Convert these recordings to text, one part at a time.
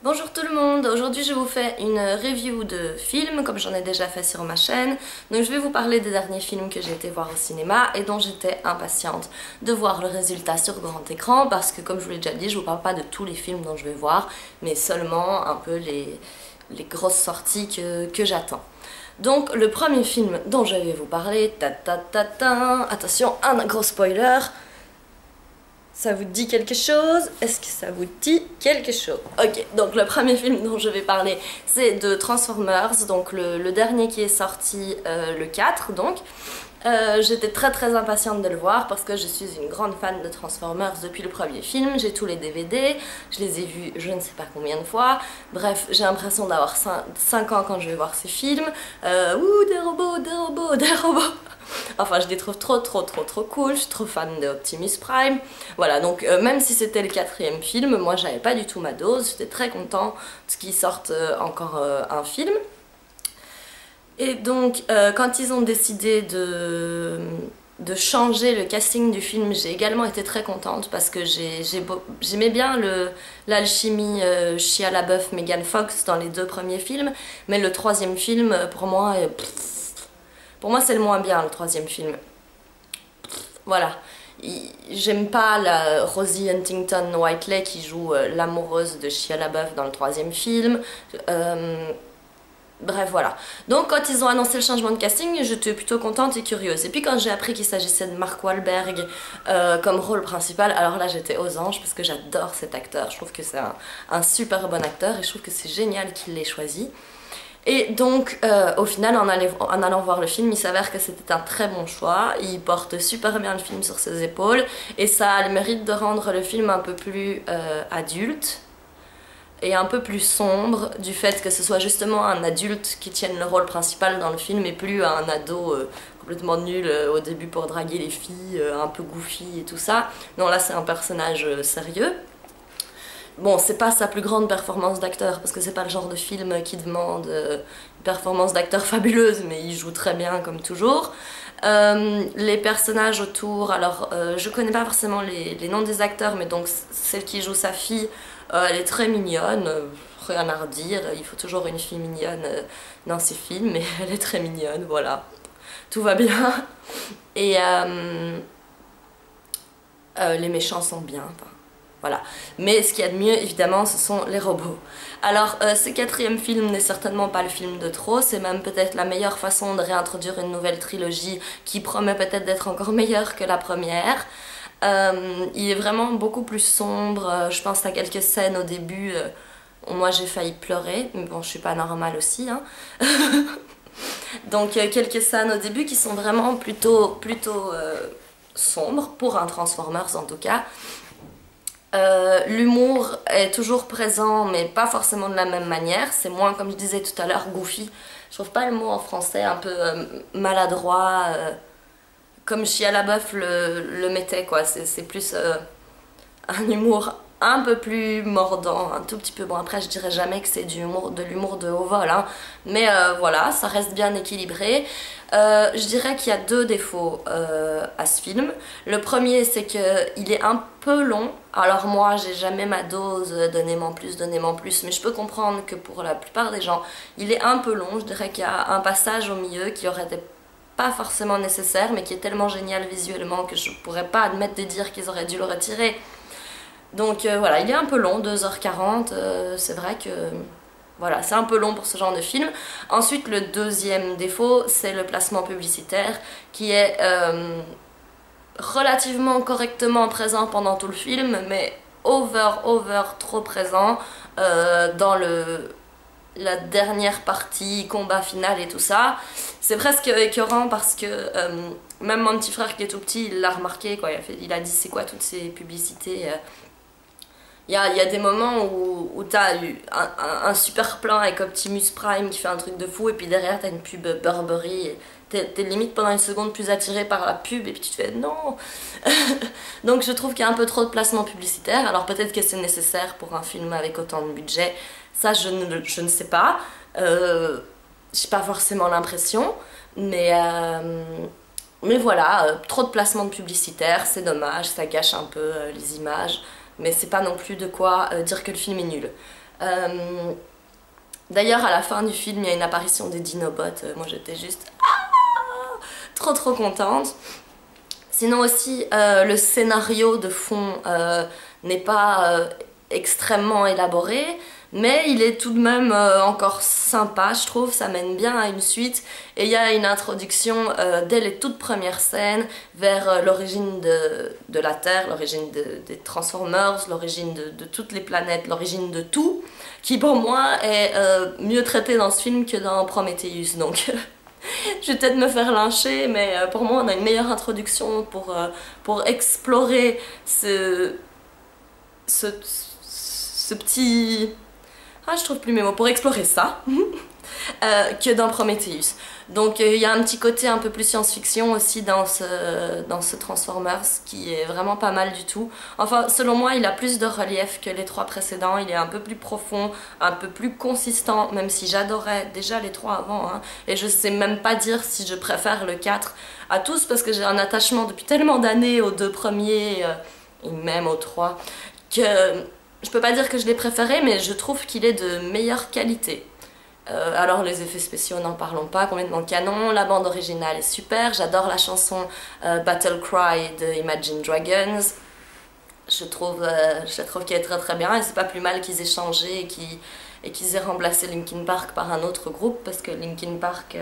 Bonjour tout le monde, aujourd'hui je vous fais une review de films comme j'en ai déjà fait sur ma chaîne. Donc je vais vous parler des derniers films que j'ai été voir au cinéma et dont j'étais impatiente de voir le résultat sur grand écran parce que comme je vous l'ai déjà dit, je vous parle pas de tous les films dont je vais voir mais seulement un peu les grosses sorties que j'attends. Donc le premier film dont je vais vous parler, attention, un gros spoiler. Ça vous dit quelque chose? Est-ce que ça vous dit quelque chose? Ok, donc le premier film dont je vais parler, c'est de Transformers, donc le dernier qui est sorti le 4, donc. J'étais très impatiente de le voir parce que je suis une grande fan de Transformers depuis le premier film. J'ai tous les DVD, je les ai vus je ne sais pas combien de fois. Bref, j'ai l'impression d'avoir 5 ans quand je vais voir ces films. Ouh, des robots, des robots, des robots. Enfin, je les trouve trop cool. Je suis trop fan de Optimus Prime. Voilà, donc même si c'était le 4e film, moi j'avais pas du tout ma dose. J'étais très content de qu'ils sortent encore un film. Et donc, quand ils ont décidé de changer le casting du film, j'ai également été très contente parce que j'aimais bien l'alchimie Shia LaBeouf, Megan Fox dans les 2 premiers films, mais le 3e film, pour moi c'est le moins bien, le 3e film. Voilà. J'aime pas la Rosie Huntington-Whiteley qui joue l'amoureuse de Shia LaBeouf dans le 3e film. Bref, voilà. Donc quand ils ont annoncé le changement de casting, j'étais plutôt contente et curieuse. Et puis quand j'ai appris qu'il s'agissait de Mark Wahlberg comme rôle principal, alors là j'étais aux anges parce que j'adore cet acteur. Je trouve que c'est un super bon acteur et je trouve que c'est génial qu'il l'ait choisi. Et donc au final en allant voir le film, il s'avère que c'était un très bon choix. Il porte super bien le film sur ses épaules et ça a le mérite de rendre le film un peu plus adulte et un peu plus sombre du fait que ce soit justement un adulte qui tienne le rôle principal dans le film et plus un ado complètement nul au début pour draguer les filles, un peu goofy et tout ça. Non, là c'est un personnage sérieux. Bon, c'est pas sa plus grande performance d'acteur parce que c'est pas le genre de film qui demande une performance d'acteur fabuleuse, mais il joue très bien comme toujours. Les personnages autour, alors je connais pas forcément les noms des acteurs, mais donc celle qui joue sa fille, elle est très mignonne, rien à redire, il faut toujours une fille mignonne dans ces films, mais elle est très mignonne, voilà, tout va bien. Et les méchants sont bien, enfin, voilà. Mais ce qu'il y a de mieux, évidemment, ce sont les robots. Alors, ce 4e film n'est certainement pas le film de trop, c'est même peut-être la meilleure façon de réintroduire une nouvelle trilogie qui promet peut-être d'être encore meilleure que la première. Il est vraiment beaucoup plus sombre, je pense à quelques scènes au début, moi j'ai failli pleurer, mais bon je suis pas normale aussi, hein. Donc quelques scènes au début qui sont vraiment plutôt sombres, pour un Transformers en tout cas. L'humour est toujours présent mais pas forcément de la même manière, c'est moins comme je disais tout à l'heure goofy, je trouve pas le mot en français, un peu maladroit, comme Shia LaBeouf le mettait quoi, c'est plus un humour un peu plus mordant, un tout petit peu, bon après je dirais jamais que c'est de l'humour de haut vol, hein, mais voilà, ça reste bien équilibré. Je dirais qu'il y a 2 défauts à ce film. Le premier c'est qu'il est un peu long, alors moi j'ai jamais ma dose, donnez-moi plus, mais je peux comprendre que pour la plupart des gens il est un peu long. Je dirais qu'il y a un passage au milieu qui aurait été pas forcément nécessaire mais qui est tellement génial visuellement que je pourrais pas admettre de dire qu'ils auraient dû le retirer. Donc voilà, il est un peu long, 2h40, c'est vrai que voilà, c'est un peu long pour ce genre de film. Ensuite, le 2e défaut, c'est le placement publicitaire qui est relativement correctement présent pendant tout le film, mais trop présent dans la dernière partie, combat final et tout ça. C'est presque écœurant parce que même mon petit frère qui est tout petit, il l'a remarqué, quoi. Il a dit c'est quoi toutes ces publicités. Il y a des moments où t'as eu un super plan avec Optimus Prime qui fait un truc de fou et puis derrière t'as une pub Burberry et t'es limite pendant une seconde plus attiré par la pub et puis tu te fais non. Donc je trouve qu'il y a un peu trop de placement publicitaire, alors peut-être que c'est nécessaire pour un film avec autant de budget, ça je ne sais pas, j'ai pas forcément l'impression, mais voilà, trop de placement de publicitaire, c'est dommage, ça gâche un peu les images. Mais c'est pas non plus de quoi dire que le film est nul. D'ailleurs, à la fin du film, il y a une apparition des Dinobots. Moi, j'étais juste trop contente. Sinon aussi, le scénario de fond n'est pas extrêmement élaboré, mais il est tout de même encore sympa, je trouve. Ça mène bien à une suite. Et il y a une introduction dès les toutes premières scènes vers l'origine de la Terre, l'origine des Transformers, l'origine de toutes les planètes, l'origine de tout, qui pour moi est mieux traité dans ce film que dans Prometheus. Donc je vais peut-être me faire lyncher, mais pour moi on a une meilleure introduction pour explorer ce petit... Ah, je trouve plus mes mots, pour explorer ça, que dans Prometheus. Donc il y a un petit côté un peu plus science-fiction aussi dans ce Transformers qui est vraiment pas mal du tout. Enfin, selon moi, il a plus de relief que les 3 précédents, il est un peu plus profond, un peu plus consistant, même si j'adorais déjà les 3 avant, hein. Et je sais même pas dire si je préfère le 4 à tous, parce que j'ai un attachement depuis tellement d'années aux 2 premiers, et même aux 3, que je peux pas dire que je l'ai préféré, mais je trouve qu'il est de meilleure qualité. Alors les effets spéciaux, n'en parlons pas, complètement canon. La bande originale est super, j'adore la chanson Battle Cry de Imagine Dragons. Je trouve qu'elle est très bien, et c'est pas plus mal qu'ils aient changé et qu'ils aient remplacé Linkin Park par un autre groupe, parce que Linkin Park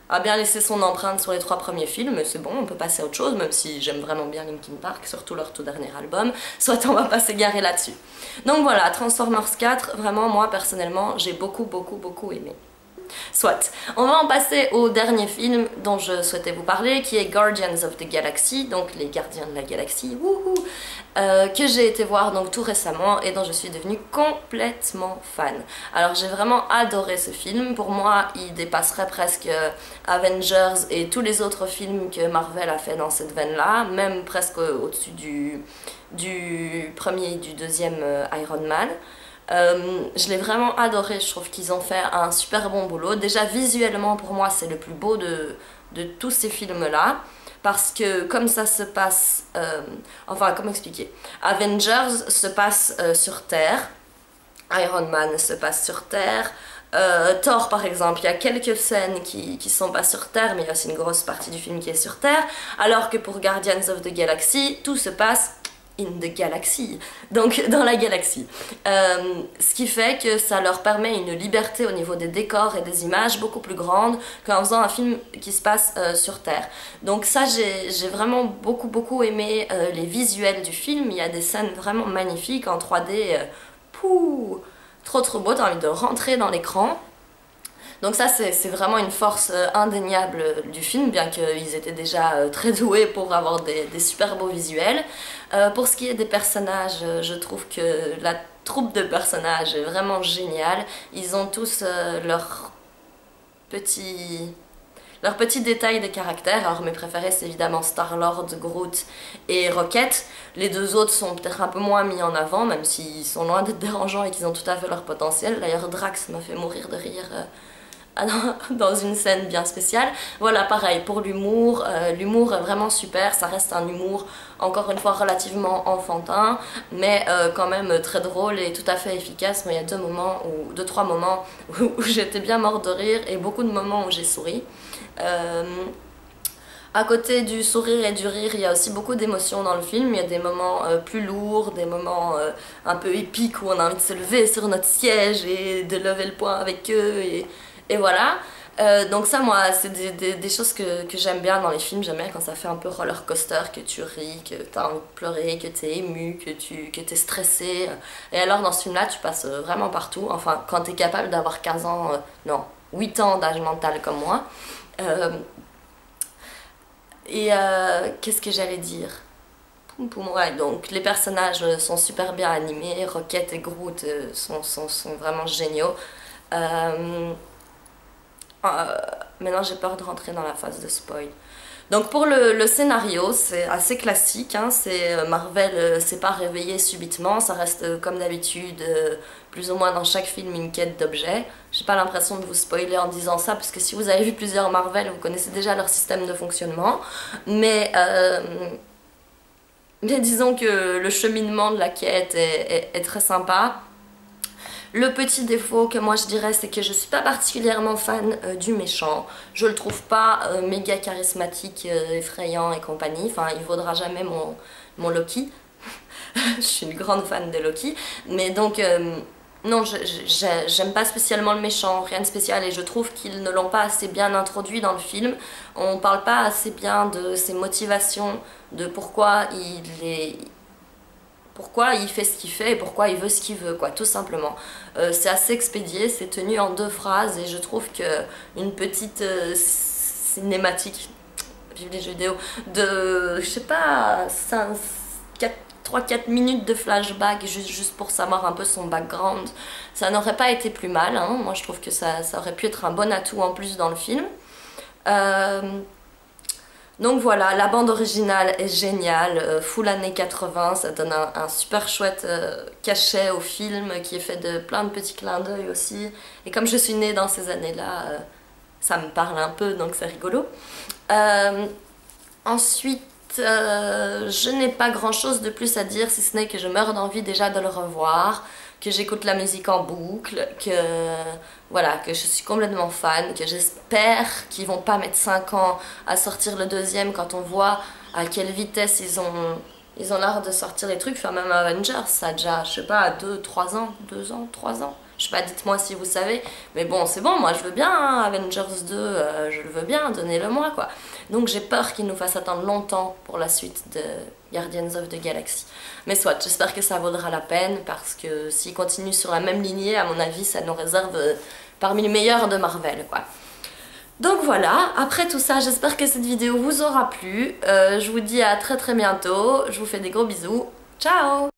a bien laissé son empreinte sur les 3 premiers films, mais c'est bon, on peut passer à autre chose, même si j'aime vraiment bien Linkin Park, surtout leur tout dernier album, soit on va pas s'égarer là-dessus. Donc voilà, Transformers 4, vraiment moi personnellement, j'ai beaucoup aimé. Soit, on va en passer au dernier film dont je souhaitais vous parler, qui est Guardians of the Galaxy, donc les Gardiens de la Galaxie, wouhou, que j'ai été voir donc tout récemment et dont je suis devenue complètement fan. Alors j'ai vraiment adoré ce film, pour moi il dépasserait presque Avengers et tous les autres films que Marvel a fait dans cette veine-là, même presque au-dessus du premier et du deuxième Iron Man. Je l'ai vraiment adoré, je trouve qu'ils ont fait un super bon boulot. Déjà visuellement pour moi c'est le plus beau de tous ces films là, parce que comme ça se passe, enfin comment expliquer, Avengers se passe sur Terre, Iron Man se passe sur Terre, Thor par exemple, il y a quelques scènes qui sont pas sur Terre, mais il y a aussi une grosse partie du film qui est sur Terre, alors que pour Guardians of the Galaxy tout se passe in the galaxy, donc dans la galaxie. Ce qui fait que ça leur permet une liberté au niveau des décors et des images beaucoup plus grande qu'en faisant un film qui se passe sur Terre. Donc ça, j'ai vraiment beaucoup aimé les visuels du film. Il y a des scènes vraiment magnifiques en 3D, pouh, trop beau, t'as envie de rentrer dans l'écran. Donc ça c'est vraiment une force indéniable du film, bien qu'ils étaient déjà très doués pour avoir des super beaux visuels. Pour ce qui est des personnages, je trouve que la troupe de personnages est vraiment géniale. Ils ont tous leurs petits détails de caractère. Alors mes préférés c'est évidemment Star-Lord, Groot et Rocket. Les 2 autres sont peut-être un peu moins mis en avant, même s'ils sont loin d'être dérangeants et qu'ils ont tout à fait leur potentiel. D'ailleurs Drax m'a fait mourir de rire dans une scène bien spéciale. Voilà, pareil pour l'humour, l'humour est vraiment super, ça reste un humour encore une fois relativement enfantin, mais quand même très drôle et tout à fait efficace. Moi il y a 2-3 moments où j'étais bien morte de rire et beaucoup de moments où j'ai souri. À côté du sourire et du rire, il y a aussi beaucoup d'émotions dans le film. Il y a des moments plus lourds, des moments un peu épiques où on a envie de se lever sur notre siège et de lever le poing avec eux et voilà. Donc ça, moi, c'est des choses que j'aime bien dans les films. J'aime bien quand ça fait un peu roller coaster, que tu ris, que t'as envie de pleurer, que t'es ému, que t'es stressé. Et alors dans ce film-là, tu passes vraiment partout. Enfin, quand t'es capable d'avoir 15 ans, non, 8 ans d'âge mental comme moi. Qu'est-ce que j'allais dire? Ouais, donc les personnages sont super bien animés. Rocket et Groot sont vraiment géniaux. Maintenant j'ai peur de rentrer dans la phase de spoil. Donc pour le scénario, c'est assez classique, hein, Marvel s'est pas réveillé subitement, ça reste comme d'habitude, plus ou moins dans chaque film une quête d'objets. J'ai pas l'impression de vous spoiler en disant ça, parce que si vous avez vu plusieurs Marvel, vous connaissez déjà leur système de fonctionnement. Mais disons que le cheminement de la quête est très sympa. Le petit défaut que moi je dirais, c'est que je suis pas particulièrement fan du méchant. Je le trouve pas méga charismatique, effrayant et compagnie. Enfin, il vaudra jamais mon Loki. Je suis une grande fan de Loki. Mais donc, non, j'aime pas spécialement le méchant, rien de spécial. Et je trouve qu'ils ne l'ont pas assez bien introduit dans le film. On parle pas assez bien de ses motivations, de pourquoi il fait ce qu'il fait et pourquoi il veut ce qu'il veut, quoi, tout simplement. C'est assez expédié, c'est tenu en 2 phrases et je trouve que une petite cinématique, vive les jeux vidéo, de, je sais pas, 3-4 minutes de flashback juste pour savoir un peu son background, ça n'aurait pas été plus mal, hein. Moi je trouve que ça aurait pu être un bon atout en plus dans le film. Donc voilà, la bande originale est géniale, full années 80, ça donne un super chouette cachet au film qui est fait de plein de petits clins d'œil aussi. Et comme je suis née dans ces années-là, ça me parle un peu, donc c'est rigolo. Ensuite, je n'ai pas grand-chose de plus à dire, si ce n'est que je meurs d'envie déjà de le revoir, que j'écoute la musique en boucle, que voilà, que je suis complètement fan, que j'espère qu'ils vont pas mettre 5 ans à sortir le deuxième quand on voit à quelle vitesse ils ont l'art de sortir les trucs. Enfin, même Avengers, ça a déjà, je sais pas, 2-3 ans, 2 ans, 3 ans. Je sais pas, dites-moi si vous savez. Mais bon, c'est bon, moi je veux bien, hein, Avengers 2, je le veux bien, donnez-le-moi, quoi. Donc j'ai peur qu'ils nous fassent attendre longtemps pour la suite de Guardians of the Galaxy. Mais soit, j'espère que ça vaudra la peine, parce que s'ils continuent sur la même lignée, à mon avis, ça nous réserve parmi les meilleurs de Marvel, quoi. Donc voilà, après tout ça, j'espère que cette vidéo vous aura plu. Je vous dis à très bientôt, je vous fais des gros bisous. Ciao!